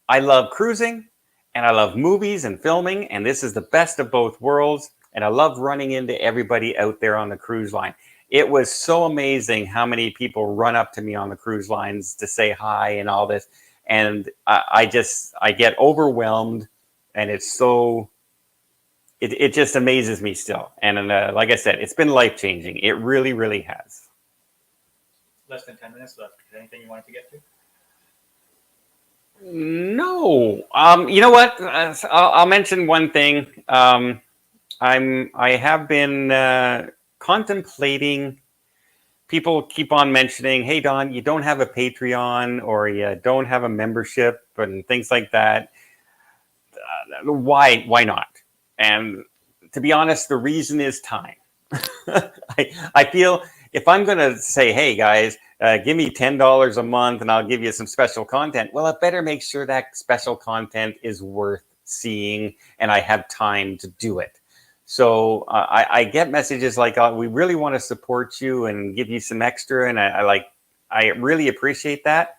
I love cruising, and I love movies and filming. And this is the best of both worlds. And I love running into everybody out there on the cruise line. It was so amazing how many people run up to me on the cruise lines to say hi and all this. And I get overwhelmed, and it's so, it just amazes me still. And like I said, it's been life-changing. It really has. Less than 10 minutes left. Is there anything you wanted to get to? No. You know what? I'll mention one thing. I have been contemplating. People keep on mentioning, hey Don, you don't have a Patreon, or you don't have a membership and things like that. Why not? And to be honest, the reason is time. I feel if I'm going to say, hey guys, give me $10 a month and I'll give you some special content, well, I better make sure that special content is worth seeing and I have time to do it. So I get messages like, oh, we really want to support you and give you some extra. And I really appreciate that.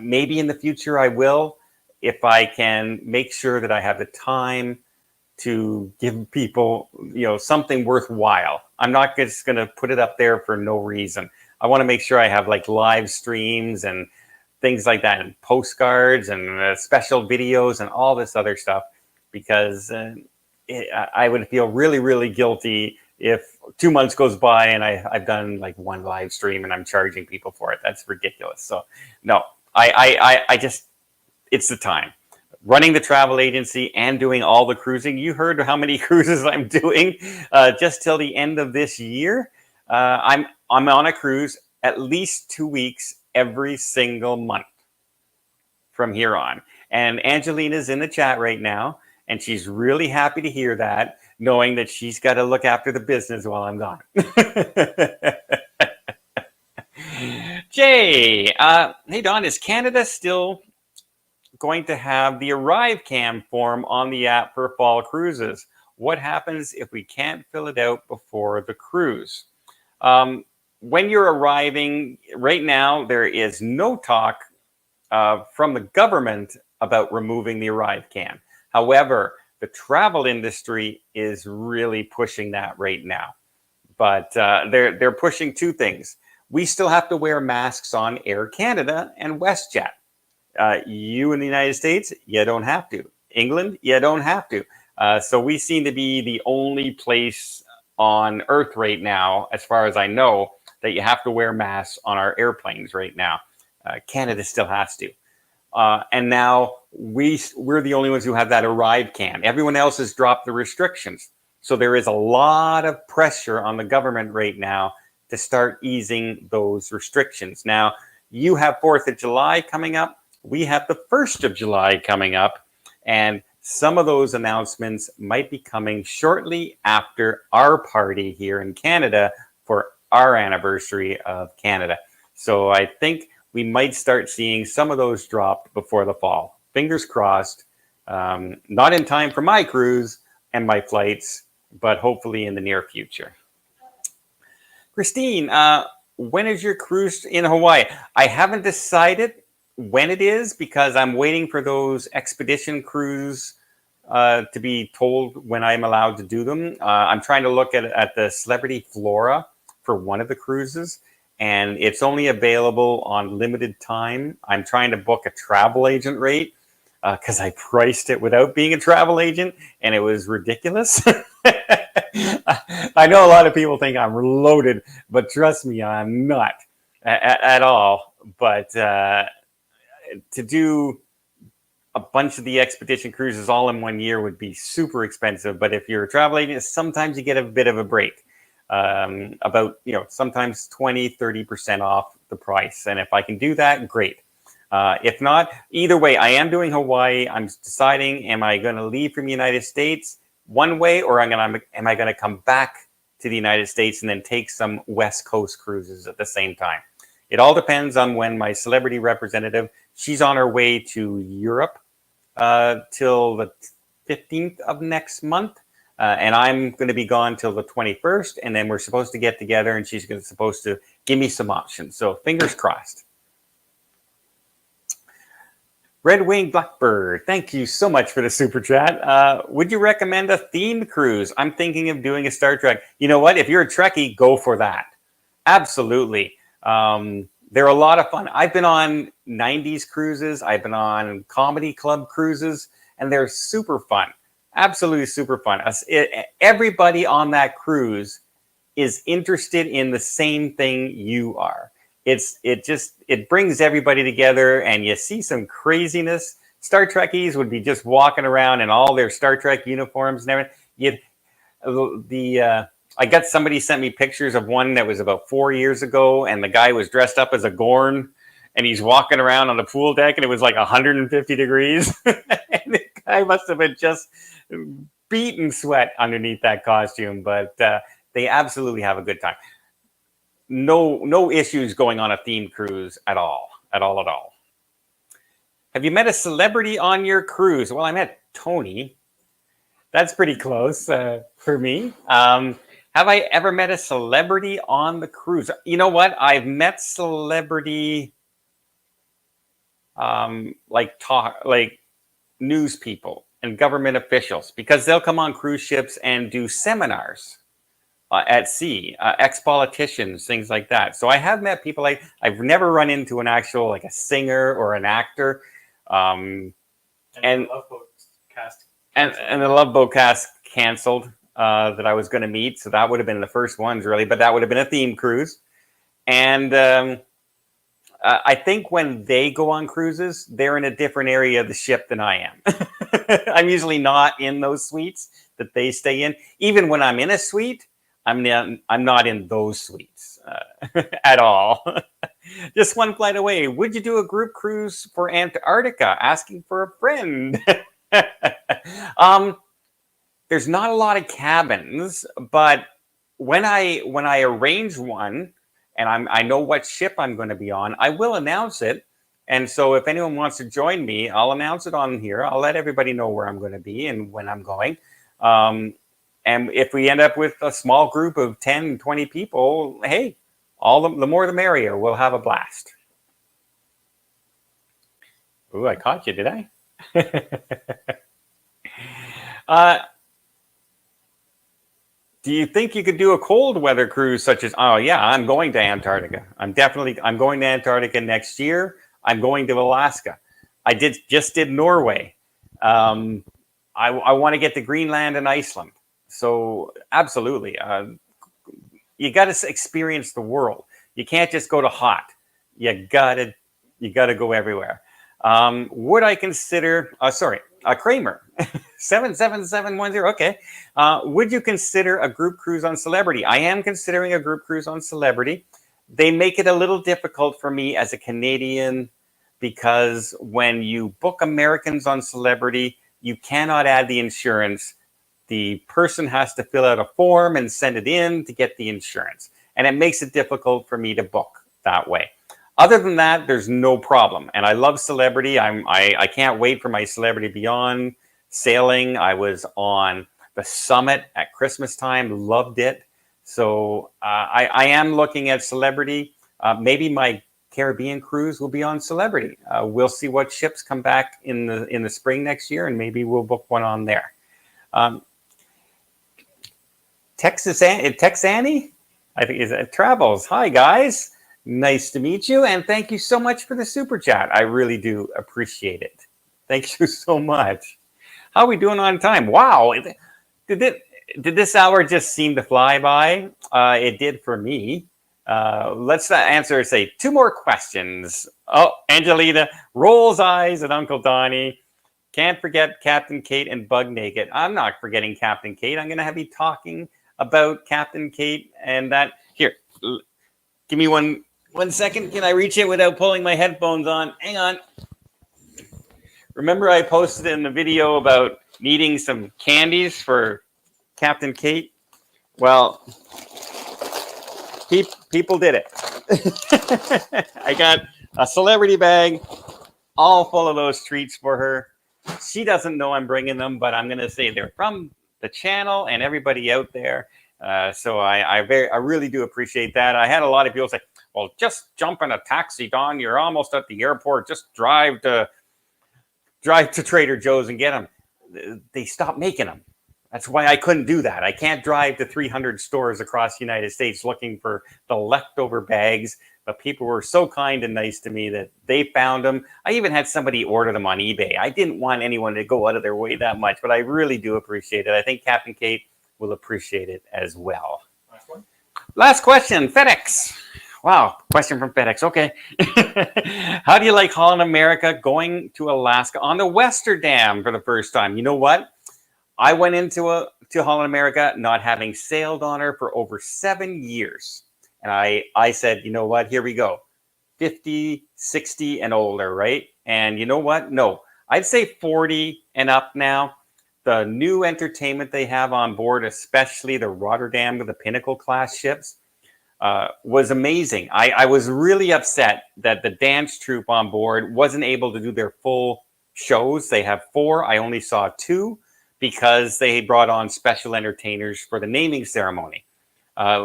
Maybe in the future I will, if I can make sure that I have the time to give people, something worthwhile. I'm not just going to put it up there for no reason. I want to make sure I have like live streams and things like that, and postcards and special videos and all this other stuff, because I would feel really guilty if 2 months goes by and I've done like one live stream and I'm charging people for it. That's ridiculous. So no, I just, it's the time. Running the travel agency and doing all the cruising. You heard how many cruises I'm doing just till the end of this year. I'm on a cruise at least 2 weeks every single month from here on. And Angelina's in the chat right now, and she's really happy to hear that, knowing that she's got to look after the business while I'm gone. Jay, hey Don, is Canada still going to have the ArriveCam form on the app for fall cruises? What happens if we can't fill it out before the cruise? When you're arriving, right now, there is no talk from the government about removing the ArriveCam. However, the travel industry is really pushing that right now. But they're pushing two things. We still have to wear masks on Air Canada and WestJet. You in the United States, you don't have to. England, you don't have to. So we seem to be the only place on Earth right now, as far as I know, that you have to wear masks on our airplanes right now. Canada still has to. And now we're the only ones who have that ArriveCam. Everyone else has dropped the restrictions. So there is a lot of pressure on the government right now to start easing those restrictions. Now, you have 4th of July coming up. We have the 1st of July coming up, and some of those announcements might be coming shortly after our party here in Canada for our anniversary of Canada. So I think we might start seeing some of those dropped before the fall. Fingers crossed. Not in time for my cruise and my flights, but hopefully in the near future. Christine, when is your cruise in Hawaii? I haven't decided when it is, because I'm waiting for those expedition cruise to be told when I'm allowed to do them. I'm trying to look at the Celebrity Flora for one of the cruises, and it's only available on limited time. I'm trying to book a travel agent rate because I priced it without being a travel agent, and it was ridiculous. I know a lot of people think I'm loaded, but trust me, I'm not at all. But to do a bunch of the expedition cruises all in 1 year would be super expensive. But if you're a travel agent, sometimes you get a bit of a break. About, sometimes 20-30% off the price. And if I can do that, great. If not, either way, I am doing Hawaii. I'm deciding, am I going to leave from the United States one way, or am I going to come back to the United States and then take some West Coast cruises at the same time? It all depends on when my celebrity representative, she's on her way to Europe till the 15th of next month. And I'm going to be gone till the 21st. And then we're supposed to get together and she's supposed to give me some options. So fingers crossed. Red Wing Blackbird, thank you so much for the super chat. Would you recommend a themed cruise? I'm thinking of doing a Star Trek. You know what? If you're a Trekkie, go for that. Absolutely. They're a lot of fun. I've been on 90s cruises. I've been on comedy club cruises, and they're super fun. Absolutely super fun. Everybody on that cruise is interested in the same thing you are. It brings everybody together, and you see some craziness. Star Trekkies would be just walking around in all their Star Trek uniforms and everything. I got somebody sent me pictures of one that was about 4 years ago, and the guy was dressed up as a Gorn, and he's walking around on the pool deck, and it was like 150 degrees. And the guy must have been just beaten sweat underneath that costume, but they absolutely have a good time. No issues going on a themed cruise at all. Have you met a celebrity on your cruise? Well, I met Tony. That's pretty close for me. Have I ever met a celebrity on the cruise? You know what? I've met celebrity like news people and government officials, because they'll come on cruise ships and do seminars at sea, ex-politicians, things like that. So I have met people. I've never run into an actual, like a singer or an actor. And the Love Boat cast. And the Love Boat cast canceled that I was going to meet. So that would have been the first ones, really. But that would have been a theme cruise. And I think when they go on cruises, they're in a different area of the ship than I am. I'm usually not in those suites that they stay in. Even when I'm in a suite, I'm not in those suites at all. Just one flight away. Would you do a group cruise for Antarctica? Asking for a friend. There's not a lot of cabins, but when I arrange one and I know what ship I'm going to be on, I will announce it. And so if anyone wants to join me, I'll announce it on here. I'll let everybody know where I'm going to be and when I'm going. And if we end up with a small group of 10, 20 people, hey, the more the merrier. We'll have a blast. Ooh, I caught you, did I? Do you think you could do a cold weather cruise such as, oh yeah, I'm going to Antarctica. I'm going to Antarctica next year. I'm going to Alaska. I just did Norway. I want to get to Greenland and Iceland. So absolutely, you got to experience the world. You can't just go to hot. You gotta go everywhere. Would I consider? Kramer, 77710. Okay. Would you consider a group cruise on Celebrity? I am considering a group cruise on Celebrity. They make it a little difficult for me as a Canadian because when you book Americans on Celebrity, you cannot add the insurance. The person has to fill out a form and send it in to get the insurance. And it makes it difficult for me to book that way. Other than that, there's no problem. And I love Celebrity. I can't wait for my Celebrity Beyond sailing. I was on the Summit at Christmas time, loved it. So I am looking at Celebrity. Maybe my Caribbean cruise will be on Celebrity. We'll see what ships come back in the spring next year, and maybe we'll book one on there. Texani, I think is Travels. Hi guys, nice to meet you, and thank you so much for the super chat. I really do appreciate it. Thank you so much. How are we doing on time? Wow, did this hour just seem to fly by? It did for me. Let's say 2 more questions. Oh, Angelina rolls eyes at Uncle Donnie. Can't forget Captain Kate and Bug Naked. I'm not forgetting Captain Kate. I'm going to have you talking about Captain Kate and that. Here, give me one second. Can I reach it without pulling my headphones on? Hang on. Remember I posted in the video about needing some candies for Captain Kate? Well, people did it. I got a celebrity bag all full of those treats for her. She doesn't know I'm bringing them, but I'm going to say they're from the channel and everybody out there. So I really do appreciate that. I had a lot of people say, well, just jump in a taxi, Don. You're almost at the airport. Just drive to Trader Joe's and get them. They stopped making them. That's why I couldn't do that. I can't drive to 300 stores across the United States looking for the leftover bags. But people were so kind and nice to me that they found them. I even had somebody order them on eBay. I didn't want anyone to go out of their way that much, but I really do appreciate it. I think Captain Kate will appreciate it as well. Last one. Last question, FedEx. Wow, question from FedEx. Okay. How do you like Holland America going to Alaska on the Westerdam for the first time? You know what? I went into Holland America not having sailed on her for over 7 years. And I said, you know what? Here we go. 50, 60 and older, right? And you know what? No, I'd say 40 and up now. The new entertainment they have on board, especially the Rotterdam with the Pinnacle class ships, was amazing. I was really upset that the dance troupe on board wasn't able to do their full shows. They have 4. I only saw 2 because they brought on special entertainers for the naming ceremony.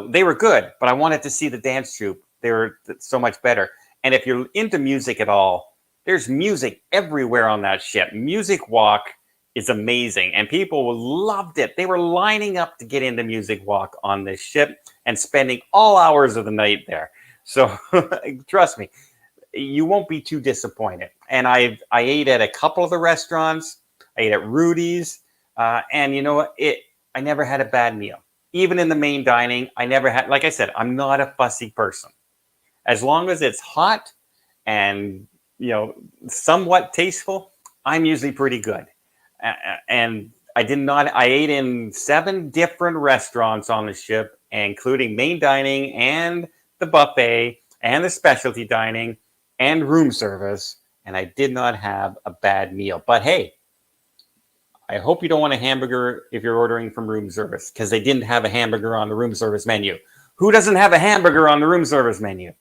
They were good, but I wanted to see the dance troupe. They were so much better. And if you're into music at all, there's music everywhere on that ship. Music Walk is amazing, and people loved it. They were lining up to get into Music Walk on this ship and spending all hours of the night there. So trust me, you won't be too disappointed. And I ate at a couple of the restaurants. I ate at Rudy's, and you know what? I never had a bad meal. Even in the main dining, I never had, like I said, I'm not a fussy person. As long as it's hot and, somewhat tasteful, I'm usually pretty good. And I ate in 7 different restaurants on the ship, including main dining and the buffet and the specialty dining and room service. And I did not have a bad meal. But hey, I hope you don't want a hamburger if you're ordering from room service, because they didn't have a hamburger on the room service menu. Who doesn't have a hamburger on the room service menu?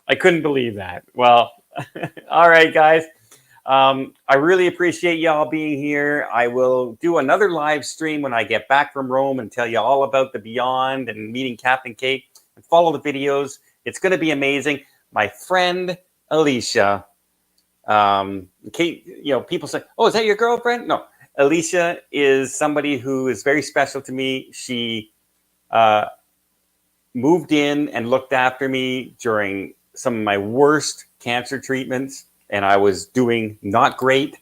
I couldn't believe that. Well, all right, guys. I really appreciate y'all being here. I will do another live stream when I get back from Rome and tell you all about the Beyond and meeting Captain Kate. And follow the videos. It's going to be amazing. My friend Alicia. Kate, people say, "Oh, is that your girlfriend?" No. Alicia is somebody who is very special to me. She moved in and looked after me during some of my worst cancer treatments, and I was doing not great.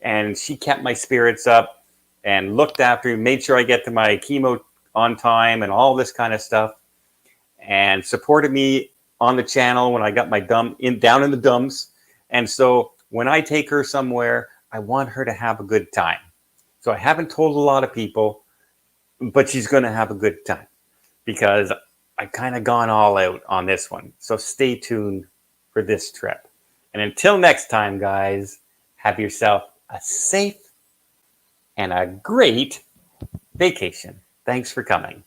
And she kept my spirits up and looked after me, made sure I get to my chemo on time and all this kind of stuff, and supported me on the channel when I got my down in the dumps. And so when I take her somewhere, I want her to have a good time. So I haven't told a lot of people, but she's going to have a good time because I've kind of gone all out on this one. So stay tuned for this trip. And until next time, guys, have yourself a safe and a great vacation. Thanks for coming.